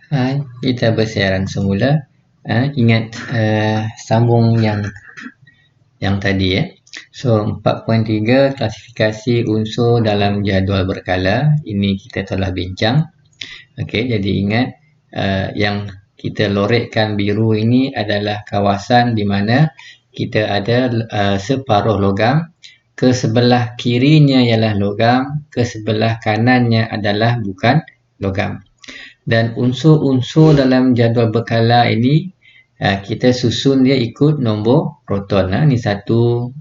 Hai, kita bersiaran semula. Ingat sambung yang tadi ya. So 4.3 klasifikasi unsur dalam jadual berkala. Ini kita telah bincang. Okey, jadi ingat yang kita lorekkan biru ini adalah kawasan di mana kita ada separuh logam. Ke sebelah kirinya ialah logam, ke sebelah kanannya adalah bukan logam. Dan unsur-unsur dalam jadual berkala ini kita susun dia ikut nombor proton. Ni 1, 2,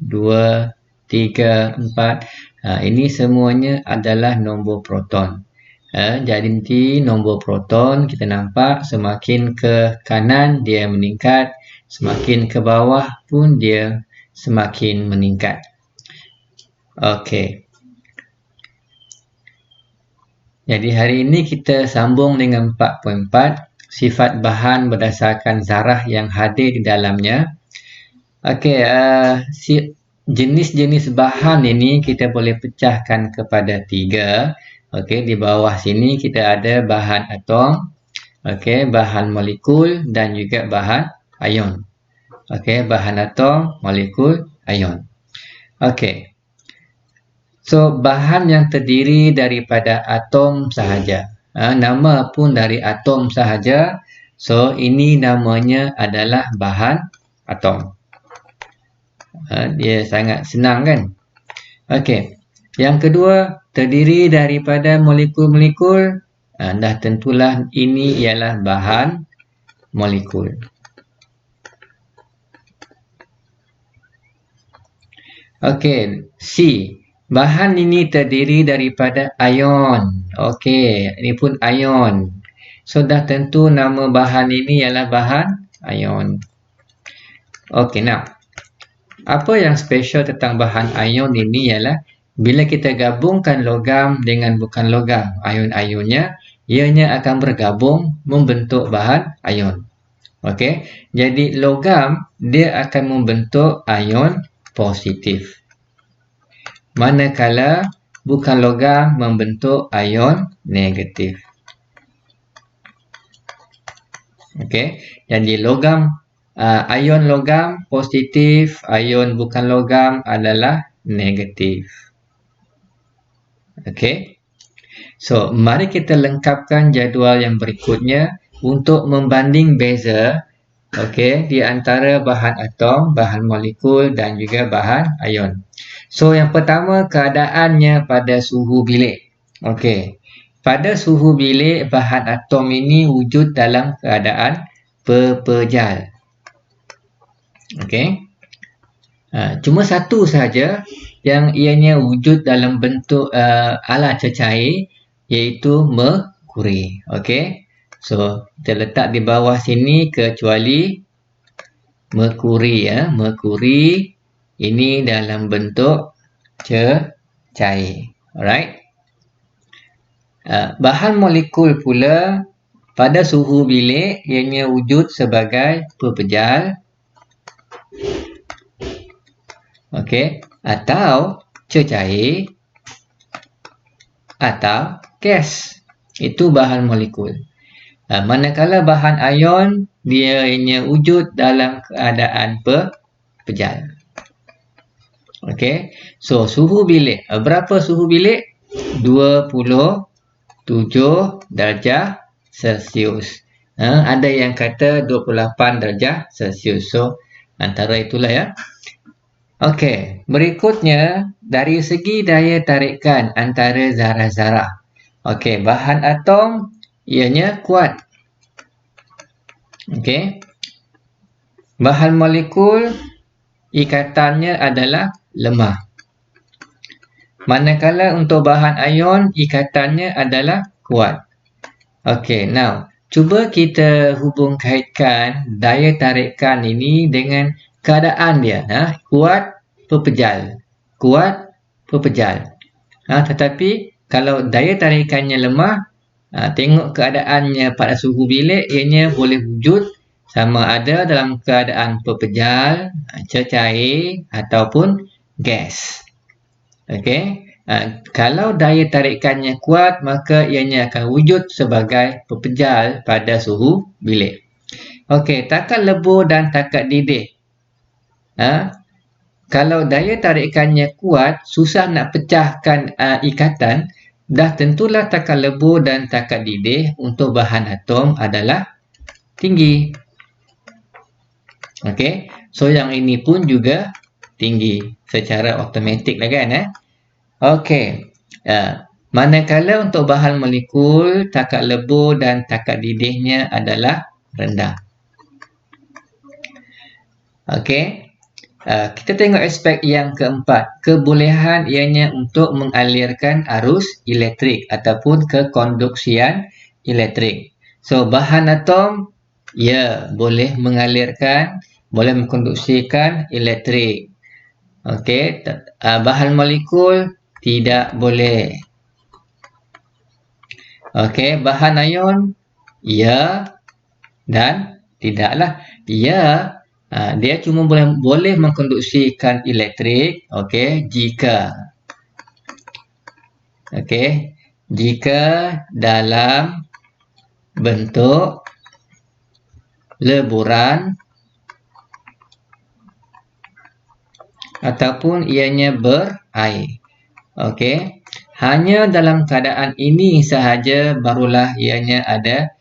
3, 4. Ini semuanya adalah nombor proton. Jadi nanti nombor proton kita nampak semakin ke kanan dia meningkat, semakin ke bawah pun dia semakin meningkat. Okey. Jadi hari ini kita sambung dengan 4.4, sifat bahan berdasarkan zarah yang hadir di dalamnya. Okey, jenis-jenis bahan ini kita boleh pecahkan kepada 3. Okey, di bawah sini kita ada bahan atom, okey, bahan molekul dan juga bahan ion. Okey, bahan atom, molekul, ion. Okey. So, bahan yang terdiri daripada atom sahaja. Nama pun dari atom sahaja. So, ini namanya adalah bahan atom. Dia sangat senang kan? Okey. Yang kedua, terdiri daripada molekul-molekul. Dah tentulah ini ialah bahan molekul. Okey, C. Bahan ini terdiri daripada ion. Okey, ini pun ion. So, dah tentu nama bahan ini ialah bahan ion. Okey, now. Apa yang special tentang bahan ion ini ialah bila kita gabungkan logam dengan bukan logam, ion-ionnya, ianya akan bergabung membentuk bahan ion. Okey, jadi logam dia akan membentuk ion positif. Manakala bukan logam membentuk ion negatif. Okey, jadi logam, ion logam positif, ion bukan logam adalah negatif. Okey. So, mari kita lengkapkan jadual yang berikutnya untuk membanding beza okey di antara bahan atom, bahan molekul dan juga bahan ion. So, yang pertama keadaannya pada suhu bilik. Okey. Pada suhu bilik bahan atom ini wujud dalam keadaan pepejal. Okey. Cuma satu sahaja yang ianya wujud dalam bentuk ala cecair, iaitu merkuri. Okey. So, kita letak di bawah sini kecuali merkuri ya. Merkuri ini dalam bentuk cecair. Alright. Bahan molekul pula pada suhu bilik ianya wujud sebagai pepejal. Okey, atau cecair atau gas. Itu bahan molekul. Manakala bahan ion dia ianya wujud dalam keadaan pepejal. Okey. So, suhu bilik. Berapa suhu bilik? 27 darjah Celsius. Ada yang kata 28 darjah Celsius. So, antara itulah ya. Okey, berikutnya dari segi daya tarikan antara zarah-zarah. Okey, bahan atom ianya kuat. Okey. Bahan molekul ikatannya adalah lemah. Manakala untuk bahan ion ikatannya adalah kuat. Okey, now cuba kita hubung kaitkan daya tarikan ini dengan keadaan dia. Kuat, pepejal. Kuat, pepejal. Tetapi kalau daya tarikannya lemah, tengok keadaannya pada suhu bilik, ianya boleh wujud sama ada dalam keadaan pepejal, cecair ataupun gas. Okey. Kalau daya tarikannya kuat, maka ianya akan wujud sebagai pepejal pada suhu bilik. Okey, takat lebur dan takat didih. Kalau daya tarikannya kuat, susah nak pecahkan ikatan, dah tentulah takat lebur dan takat didih untuk bahan atom adalah tinggi. Okey, so yang ini pun juga tinggi secara automatik lah kan. Okey, manakala untuk bahan molekul, takat lebur dan takat didihnya adalah rendah. Okey, kita tengok aspek yang keempat, kebolehan ianya untuk mengalirkan arus elektrik ataupun kekonduksian elektrik. So, bahan atom, ya, boleh mengalirkan, boleh mengkonduksikan elektrik. Okey, bahan molekul tidak boleh. Okey, bahan ion, ya dan tidaklah. Ya, dia cuma boleh mengkonduksikan elektrik, okey, jika dalam bentuk leburan ataupun ianya berair. Okey, hanya dalam keadaan ini sahaja barulah ianya ada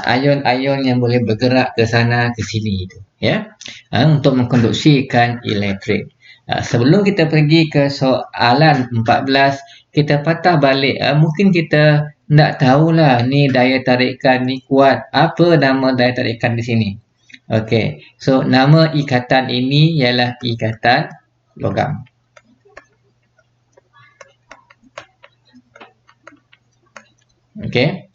ion-ion yang boleh bergerak ke sana ke sini itu, ya, untuk mengkonduksikan elektrik. Sebelum kita pergi ke soalan 14, kita patah balik. Mungkin kita nak tahulah ni daya tarikan ni kuat. Apa nama daya tarikan di sini? Okey, so nama ikatan ini ialah ikatan logam. Okey.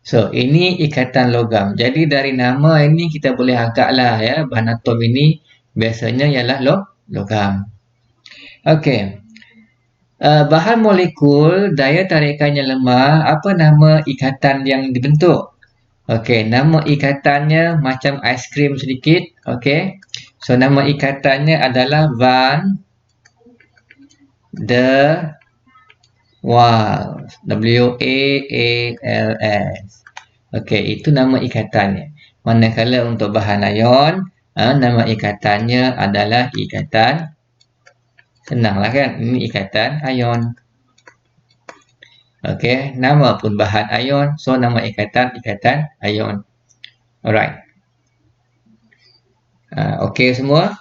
So, ini ikatan logam. Jadi, dari nama ini kita boleh agaklah, ya, bahan atom ini biasanya ialah logam. Okey. Bahan molekul, daya tarikannya lemah. Apa nama ikatan yang dibentuk? Okey, nama ikatannya macam aiskrim sedikit. Okey. So, nama ikatannya adalah Van der Waals. W-A-A-L-S. Okey, itu nama ikatannya. Manakala untuk bahan ion, nama ikatannya adalah ikatan, senanglah kan, ini ikatan ion. Okey, nama pun bahan ion, so nama ikatan ion. Alright. Okey semua.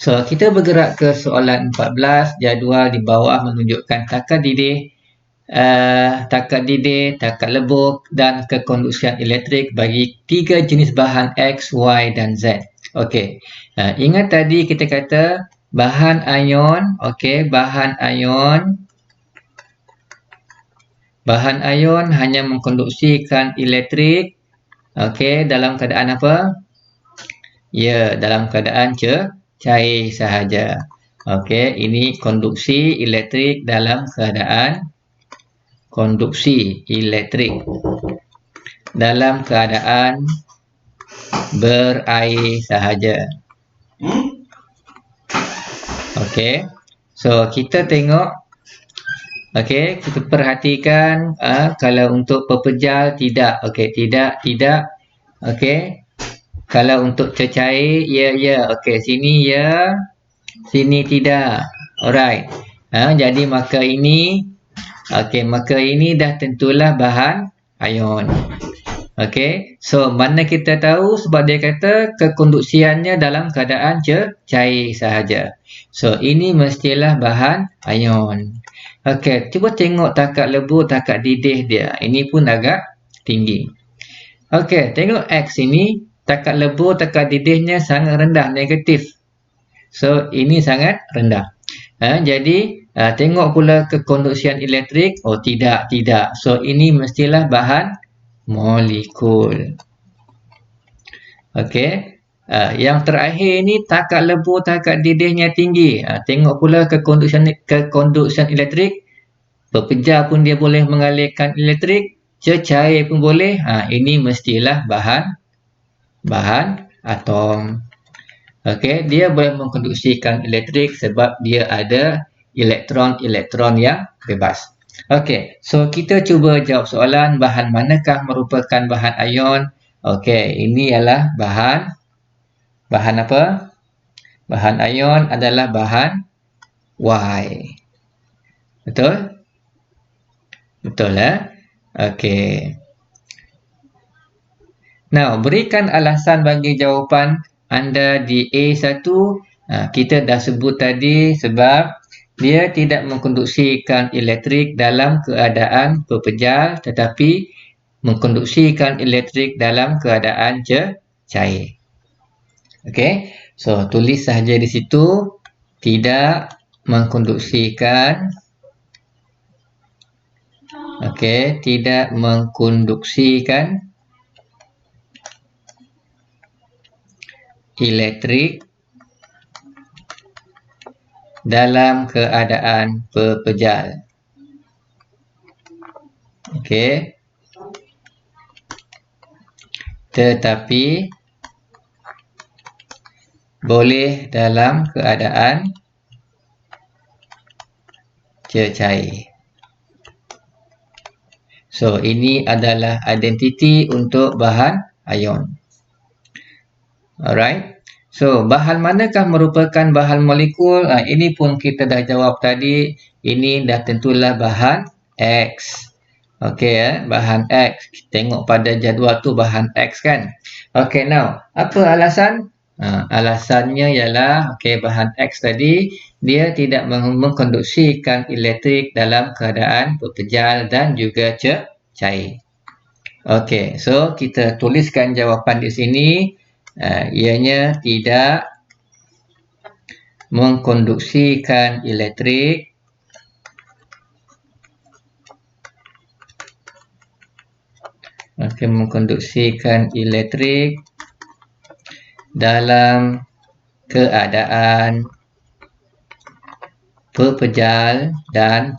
So, kita bergerak ke soalan 14. Jadual di bawah menunjukkan takat didih, takat lebur dan kekonduksian elektrik bagi 3 jenis bahan X, Y dan Z. Okey. Ingat tadi kita kata bahan ion, okey, bahan ion hanya mengkonduksikan elektrik, okey, dalam keadaan apa? Ya, dalam keadaan cair sahaja. Okey, ini konduksi elektrik dalam keadaan dalam keadaan berair sahaja. Okey. So, kita tengok. Okey, kita perhatikan kalau untuk pepejal tidak. Okey, tidak. Okey. Kalau untuk cecair, ya. Okey, sini ya, sini tidak. Alright. Jadi maka ini, okey, maka ini dah tentulah bahan ion. Okey, so mana kita tahu sebab dia kata kekonduksiannya dalam keadaan cair sahaja. So ini mestilah bahan ion. Okey, cuba tengok takat lebur, takat didih dia. Ini pun agak tinggi. Okey, tengok X ini. Takat lebur, takat didihnya sangat rendah, negatif. So, ini sangat rendah. Jadi, tengok pula kekonduksian elektrik. Oh, tidak. So, ini mestilah bahan molekul. Okey. Yang terakhir ini, takat lebur, takat didihnya tinggi. Tengok pula kekonduksian elektrik. Pepejal pun dia boleh mengalirkan elektrik. Cecair pun boleh. Ini mestilah bahan atom. Okey, dia boleh mengkonduksikan elektrik sebab dia ada elektron-elektron yang bebas. Okey, so kita cuba jawab soalan bahan manakah merupakan bahan ion. Okey, ini ialah bahan apa? Bahan ion adalah bahan Y. Betul? Betul Okey. Now, berikan alasan bagi jawapan anda di A1. Kita dah sebut tadi sebab dia tidak mengkonduksikan elektrik dalam keadaan berpejal tetapi mengkonduksikan elektrik dalam keadaan cair. Okey. So, tulis sahaja di situ tidak mengkonduksikan tidak mengkonduksikan elektrik dalam keadaan berpejal. Okey. Tetapi boleh dalam keadaan cair. So, ini adalah identiti untuk bahan ion. Alright. So, bahan manakah merupakan bahan molekul? Ini pun kita dah jawab tadi. Ini dah tentulah bahan X. Okey bahan X. Tengok pada jadual tu bahan X kan. Okey, now, apa alasan? Alasannya ialah bahan X tadi dia tidak mengkonduksikan elektrik dalam keadaan berpejal dan juga cair. Okey, so kita tuliskan jawapan di sini. Ianya tidak mengkonduksikan elektrik mengkonduksikan elektrik dalam keadaan berpejal dan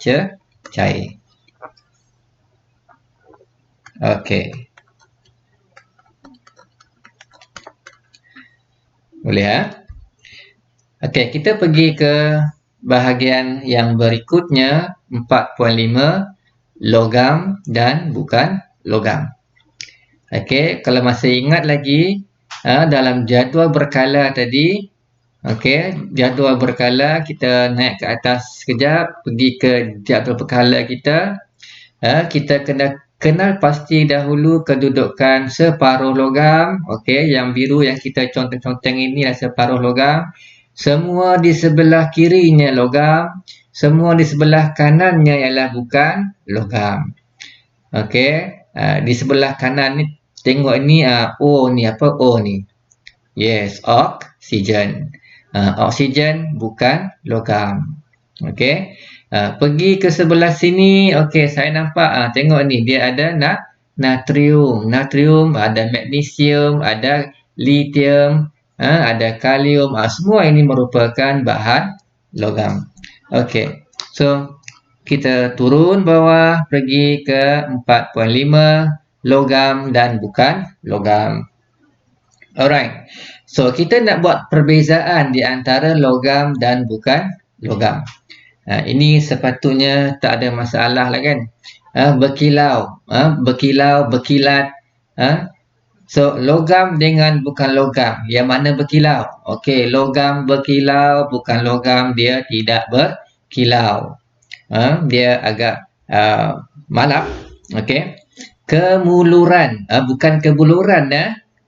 cair. Okey. Boleh Okey, kita pergi ke bahagian yang berikutnya 4.5 logam dan bukan logam. Okey, kalau masih ingat lagi dalam jadual berkala tadi, jadual berkala kita naik ke atas sekejap, pergi ke jadual berkala kita. Kita kena kenal pasti dahulu kedudukan separuh logam. Yang biru yang kita conteng-conteng ini adalah separuh logam. Semua di sebelah kirinya logam, semua di sebelah kanannya ialah bukan logam. Di sebelah kanan ni tengok ini O ni apa? O ni. Yes, oksigen. Oksigen bukan logam. Pergi ke sebelah sini. Saya nampak tengok ni dia ada natrium. Natrium ada magnesium, ada lithium, ada kalium. Semua ini merupakan bahan logam. So kita turun bawah pergi ke 4.5 logam dan bukan logam. Alright. So kita nak buat perbezaan di antara logam dan bukan logam. Ini sepatutnya tak ada masalah lah kan. Berkilau, berkilat. So logam dengan bukan logam, yang mana berkilau? Logam berkilau, bukan logam dia tidak berkilau. Dia agak malap. Kemuluran, bukan kebuluran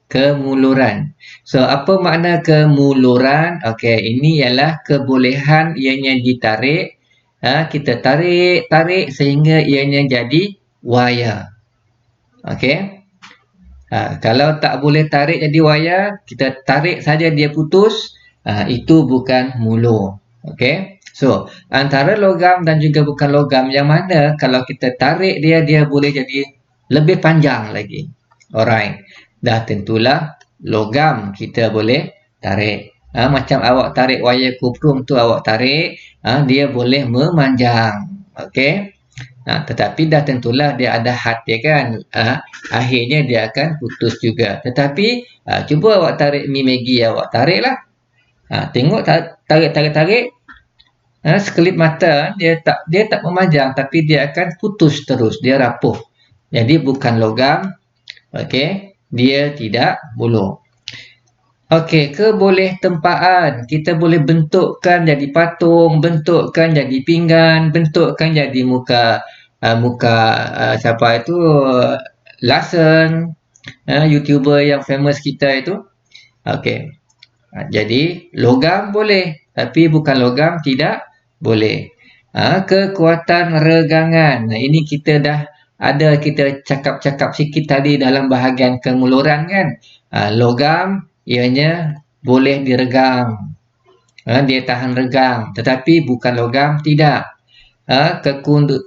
kemuluran. So apa makna kemuluran? Ini ialah kebolehan ianya ditarik. Kita tarik sehingga ianya jadi wayar. Kalau tak boleh tarik jadi wayar, kita tarik saja dia putus, itu bukan mulu. So antara logam dan juga bukan logam, yang mana kalau kita tarik dia boleh jadi lebih panjang lagi. Alright. Dah tentulah logam kita boleh tarik. Macam awak tarik wayar kuprum tu, awak tarik, dia boleh memanjang. Tetapi dah tentulah dia ada had dia kan. Akhirnya dia akan putus juga. Tetapi cuba awak tarik Mi Maggi, awak tariklah. Tengok tarik. Sekelip mata dia tak memajang, tapi dia akan putus terus, dia rapuh. Jadi bukan logam. Okey, dia tidak buluh. Okey, keboleh tempaan. Kita boleh bentukkan jadi patung, bentukkan jadi pinggan, bentukkan jadi muka siapa itu, Larsen, YouTuber yang famous kita itu. Okey. Jadi logam boleh, tapi bukan logam tidak boleh. Kekuatan regangan. Nah, ini kita dah ada kita cakap-cakap sikit tadi dalam bahagian kemuluran kan. Logam ianya boleh diregang. Dia tahan regang, tetapi bukan logam tidak.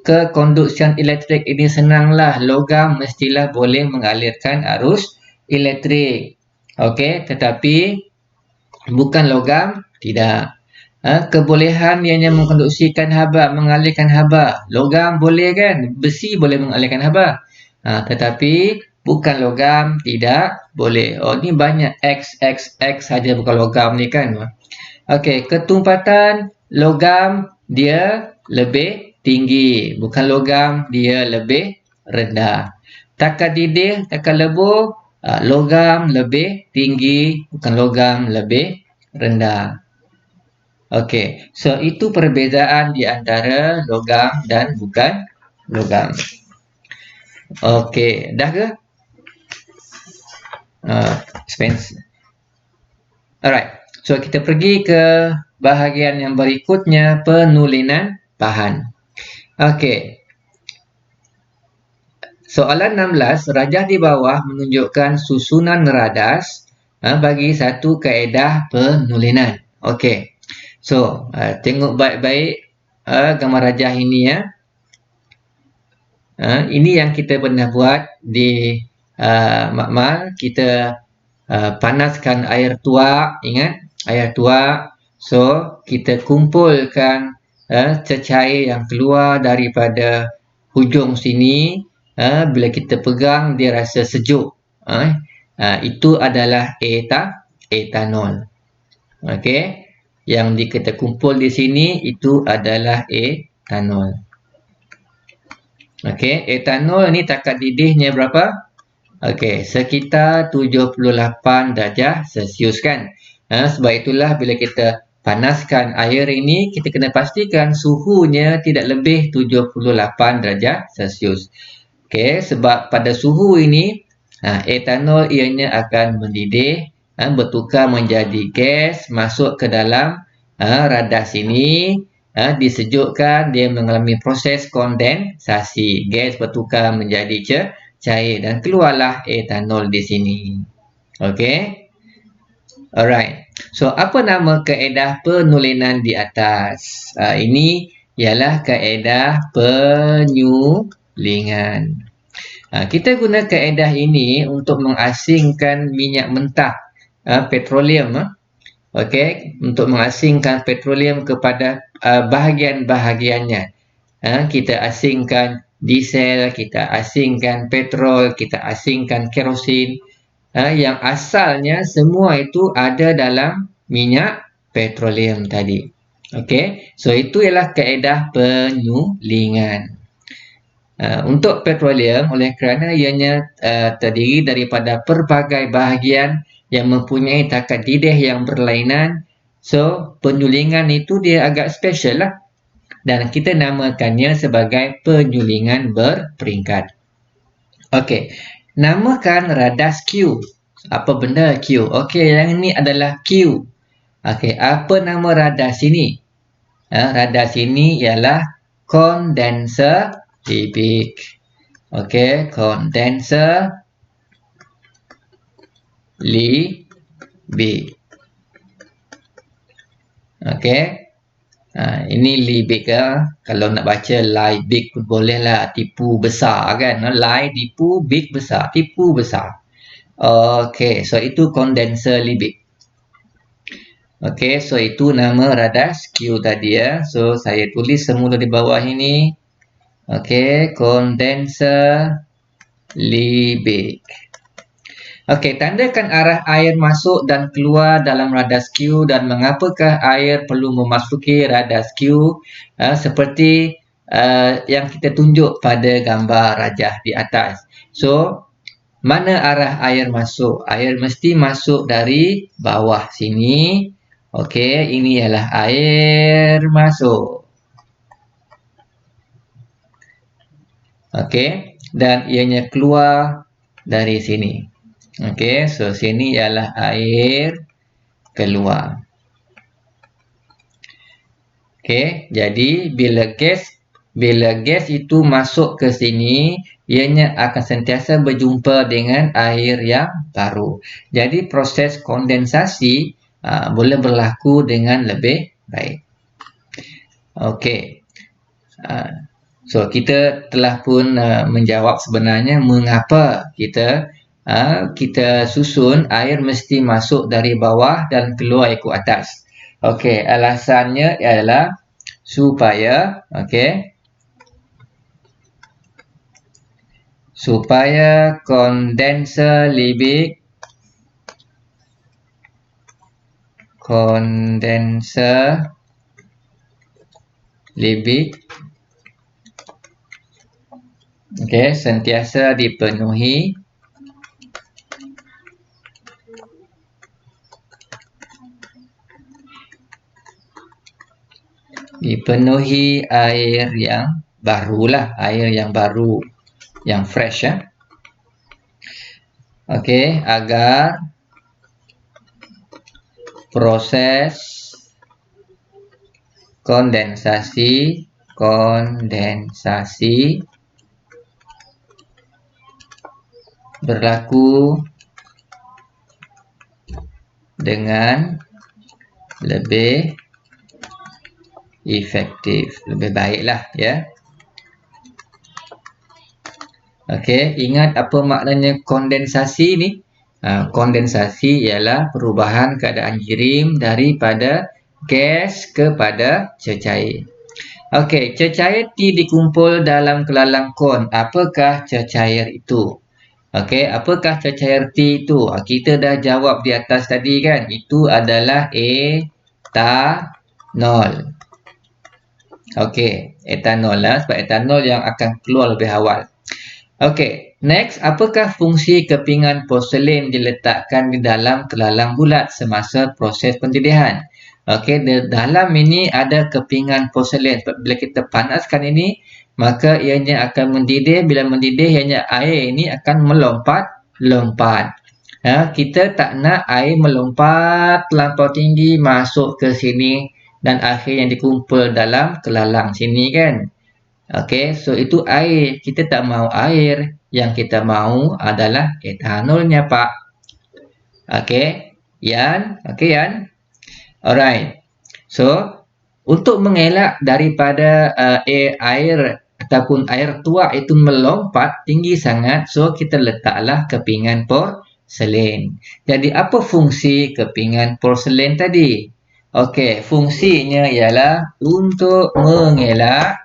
Kekonduksian elektrik ini senanglah. Logam mestilah boleh mengalirkan arus elektrik. Okey, tetapi bukan logam tidak. Kebolehan ianya mengkonduksikan haba, mengalirkan haba. Logam boleh kan? Besi boleh mengalirkan haba. Tetapi bukan logam tidak boleh. Oh, ni banyak X saja bukan logam ni kan. Okey, ketumpatan logam dia lebih tinggi, bukan logam dia lebih rendah. Takar didih, takar lebur, logam lebih tinggi, bukan logam lebih rendah. Okey, so itu perbezaan di antara logam dan bukan logam. Okey, dah ke? Spencer. Alright, so kita pergi ke bahagian yang berikutnya, penulinan bahan. Okey. Soalan 16, rajah di bawah menunjukkan susunan radas bagi satu kaedah penulinan. Okey. So, tengok baik-baik gambar rajah ini ya. Ini yang kita pernah buat di makmal. Kita panaskan air tuak, ingat? Air tuak. So, kita kumpulkan cecair yang keluar daripada hujung sini. Bila kita pegang, dia rasa sejuk. Itu adalah etanol. Okey. Yang kita kumpul di sini, itu adalah etanol. Okey. Etanol ni takar didihnya berapa? Okey, sekitar 78 darjah Celsius kan. Sebab itulah bila kita panaskan air ini, kita kena pastikan suhunya tidak lebih 78 darjah Celsius. Okey, sebab pada suhu ini, etanol ianya akan mendidih, bertukar menjadi gas, masuk ke dalam radas ini, disejukkan, dia mengalami proses kondensasi. Gas bertukar menjadi cair dan keluarlah etanol di sini. Okey. Alright. So, apa nama kaedah penulinan di atas? Ini ialah kaedah penyulingan. Kita guna kaedah ini untuk mengasingkan minyak mentah, petroleum. Okey, untuk mengasingkan petroleum kepada bahagian-bahagiannya. Kita asingkan diesel, kita asingkan petrol, kita asingkan kerosin. Yang asalnya semua itu ada dalam minyak petroleum tadi. Okey, so itu ialah kaedah penyulingan. Untuk petroleum, oleh kerana ianya terdiri daripada pelbagai bahagian yang mempunyai takar didih yang berlainan, so penyulingan itu dia agak special lah. Dan kita namakannya sebagai penyulingan berperingkat. Okey, namakan radas Q. Apa benda Q? Okey, yang ini adalah Q. Okey, apa nama radas ini? Radas ini ialah kondenser libik. Okey, kondenser libik. Okey. Ini libik kalau nak baca libik pun boleh lah, tipu besar kan. Li tipu, big besar, tipu besar. Okey, so itu kondenser libik. Okey, so itu nama radas Q tadi ya. So saya tulis semula di bawah ini. Okey, kondenser libik. Okey, tandakan arah air masuk dan keluar dalam radas Q dan mengapakah air perlu memasuki radas Q, seperti yang kita tunjuk pada gambar rajah di atas. So, mana arah air masuk? Air mesti masuk dari bawah sini. Okey, ini ialah air masuk. Okey, dan ianya keluar dari sini. Okey, so sini ialah air keluar. Okey, jadi bila gas itu masuk ke sini, ianya akan sentiasa berjumpa dengan air yang baru. Jadi proses kondensasi boleh berlaku dengan lebih baik. Okey. So kita telah pun menjawab sebenarnya mengapa kita susun air mesti masuk dari bawah dan keluar ikut atas. Okey, alasannya ialah supaya kondenser libik sentiasa dipenuhi air yang barulah, air yang baru, yang fresh agar proses kondensasi berlaku dengan lebih efektif, lebih baiklah ya. Okey, ingat apa maknanya kondensasi ni? Kondensasi ialah perubahan keadaan kirim daripada gas kepada cecair. Okey, cecair T dikumpul dalam kelalang kon. Apakah cecair itu? Okey, apakah cecair T itu? Kita dah jawab di atas tadi kan? Itu adalah etanol. Okey, etanol lah, sebab etanol yang akan keluar lebih awal. Okey, next, apakah fungsi kepingan porselin diletakkan di dalam kelalang bulat semasa proses pendidihan? Okey, di dalam ini ada kepingan porselin. Bila kita panaskan ini, maka ianya akan mendidih. Bila mendidih, ianya air ini akan melompat. Kita tak nak air melompat terlampau tinggi masuk ke sini dan akhirnya dikumpul dalam kelalang sini kan. Okey, so itu air. Kita tak mahu air. Yang kita mahu adalah etanolnya, Pak. Okey, Yan. Okey, Yan. Alright. So, untuk mengelak daripada air ataupun air tuak itu melompat tinggi sangat, so kita letaklah kepingan porselin. Jadi, apa fungsi kepingan porselin tadi? Okey, fungsinya ialah untuk mengelak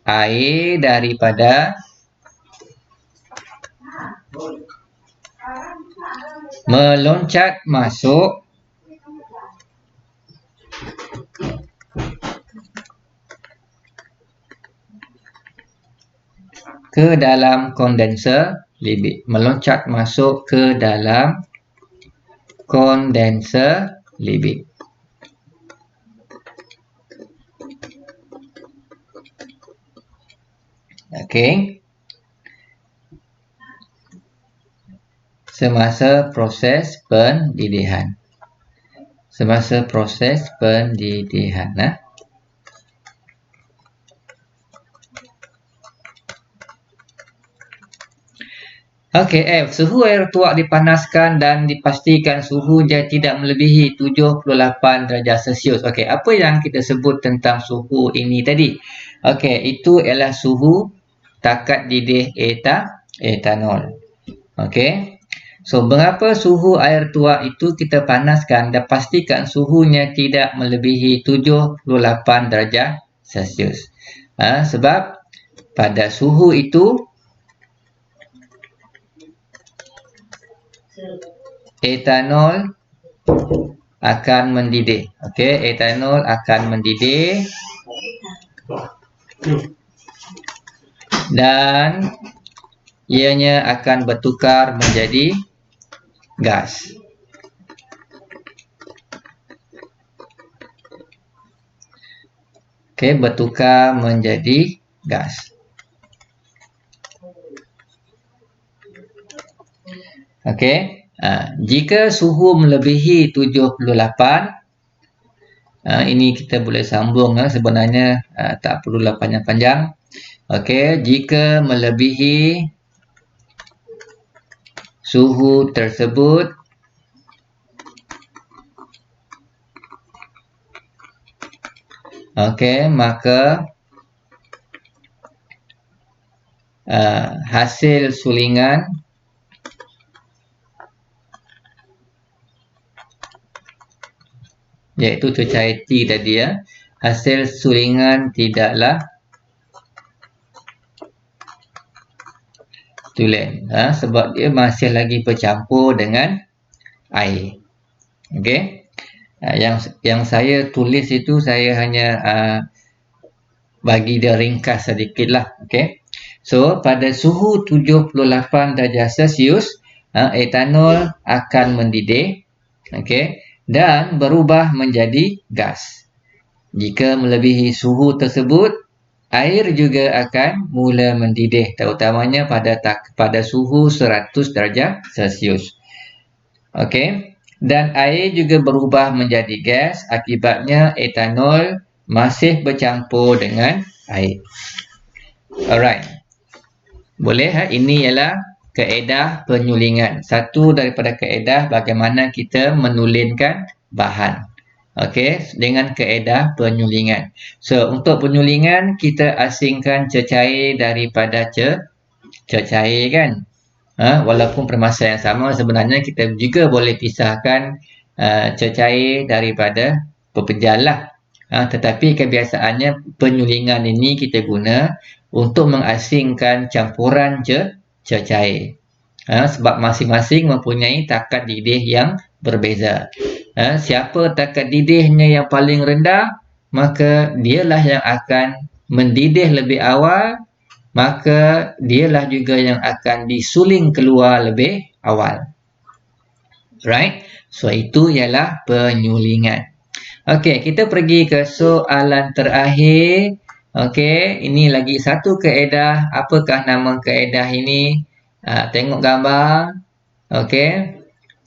air daripada meloncat masuk ke dalam kondenser libik. Meloncat masuk ke dalam kondenser libik. Okey. Semasa proses pendidihan. Okey, F. Suhu air tuak dipanaskan dan dipastikan suhunya tidak melebihi 78 darjah Celsius. Okey, apa yang kita sebut tentang suhu ini tadi? Okey, itu ialah suhu takat didih etanol. Okey. So, mengapa suhu air tuak itu kita panaskan dan pastikan suhunya tidak melebihi 78 darjah Celsius? Sebab pada suhu itu etanol akan mendidih. Okey, etanol akan mendidih dan ianya akan bertukar menjadi gas. Okey, bertukar menjadi gas. Okey, jika suhu melebihi 78, ini kita boleh sambung, sebenarnya tak perlulah panjang-panjang. Okey, jika melebihi suhu tersebut, okey, maka hasil sulingan iaitu cecair T tadi, hasil sulingan tidaklah tulen, sebab dia masih lagi bercampur dengan air. Okey, yang saya tulis itu saya hanya bagi dia ringkas sedikit lah. Okey, so pada suhu 78 darjah Celsius, etanol akan mendidih, okey, dan berubah menjadi gas. Jika melebihi suhu tersebut, air juga akan mula mendidih, terutamanya pada suhu 100 darjah Celsius. Okey, dan air juga berubah menjadi gas, akibatnya etanol masih bercampur dengan air. Alright. Boleh, ini ialah kaedah penyulingan. Satu daripada kaedah bagaimana kita menulinkan bahan. Okey, dengan kaedah penyulingan. So, untuk penyulingan kita asingkan cecair daripada cecair kan. Walaupun permasalahan yang sama, sebenarnya kita juga boleh pisahkan cecair daripada pepejal lah. Tetapi kebiasaannya penyulingan ini kita guna untuk mengasingkan campuran cecair. Sebab masing-masing mempunyai takat didih yang berbeza. Siapa takat didihnya yang paling rendah, maka dialah yang akan mendidih lebih awal, maka dialah juga yang akan disuling keluar lebih awal. Right? So, itu ialah penyulingan. Okey, kita pergi ke soalan terakhir. Okey, ini lagi satu kaedah. Apakah nama kaedah ini? Tengok gambar. Okey,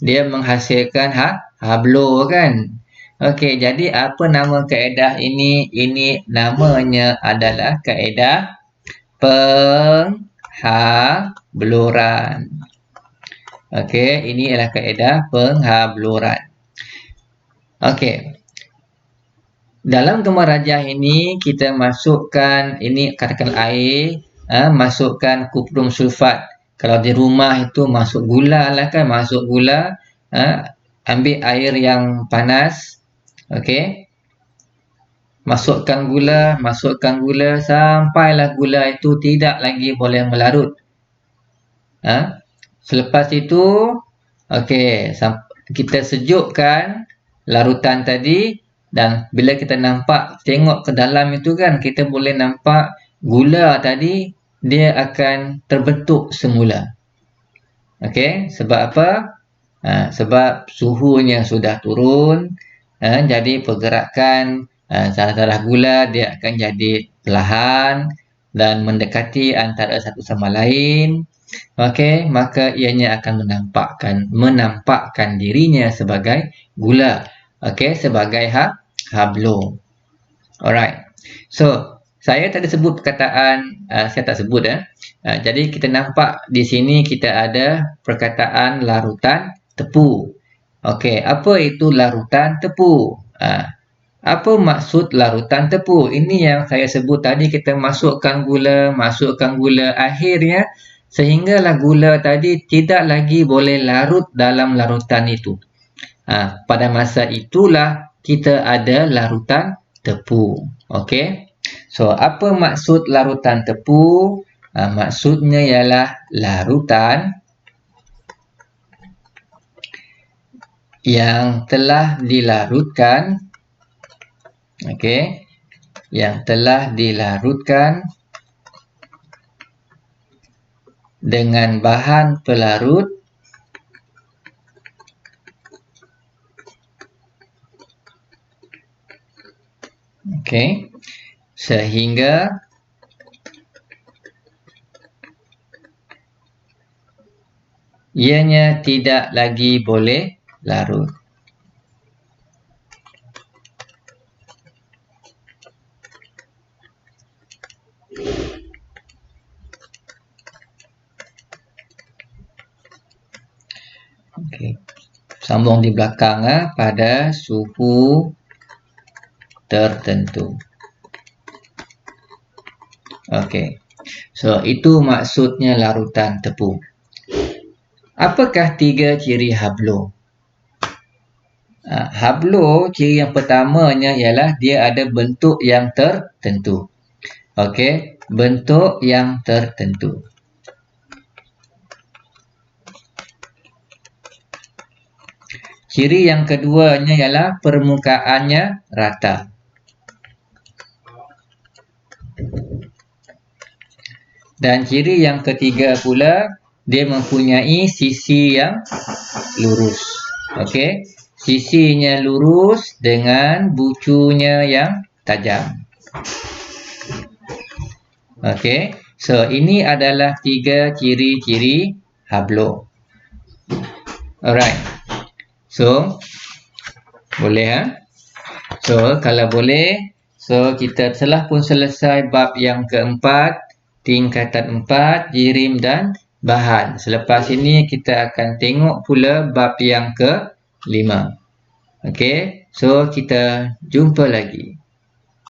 dia menghasilkan hablo kan? Okey, jadi apa nama kaedah ini? Ini namanya adalah kaedah penghabluran. Okey, ini adalah kaedah penghabluran. Okey. Dalam gambar rajah ini kita masukkan, ini katakan air, masukkan kuprum sulfat. Kalau di rumah itu masuk gula lah kan, masuk gula, ambil air yang panas, okey. Masukkan gula sampailah gula itu tidak lagi boleh melarut. Selepas itu, okey, kita sejukkan larutan tadi. Dan bila kita tengok ke dalam itu kan, kita boleh nampak gula tadi dia akan terbentuk semula. Okey, sebab apa? Sebab suhunya sudah turun, jadi pergerakan darah gula dia akan jadi perlahan dan mendekati antara satu sama lain. Okey, maka ianya akan menampakkan dirinya sebagai gula. Okey, sebagai hablo. Alright. So, saya tadi sebut perkataan, saya tak sebut. Jadi, kita nampak di sini kita ada perkataan larutan tepu. Okey, apa itu larutan tepu? Apa maksud larutan tepu? Ini yang saya sebut tadi, kita masukkan gula, akhirnya sehinggalah gula tadi tidak lagi boleh larut dalam larutan itu. Pada masa itulah kita ada larutan tepu. Okey. So, apa maksud larutan tepu? Maksudnya ialah larutan yang telah dilarutkan, okey, yang telah dilarutkan dengan bahan pelarut sehingga ianya tidak lagi boleh larut. Sambung di belakang pada suhu tertentu. So itu maksudnya larutan tepung. Apakah 3 ciri Hablo? Hablo, ciri yang pertamanya ialah dia ada bentuk yang tertentu. Bentuk yang tertentu. Ciri yang keduanya ialah permukaannya rata. Dan ciri yang ketiga pula, dia mempunyai sisi yang lurus. Sisinya lurus dengan bucunya yang tajam. So ini adalah 3 ciri-ciri Hablo. Alright. So, boleh So, kalau boleh, so kita telah pun selesai bab yang keempat, tingkatan 4, jirim dan bahan. Selepas ini kita akan tengok pula bab yang ke-5. So kita jumpa lagi.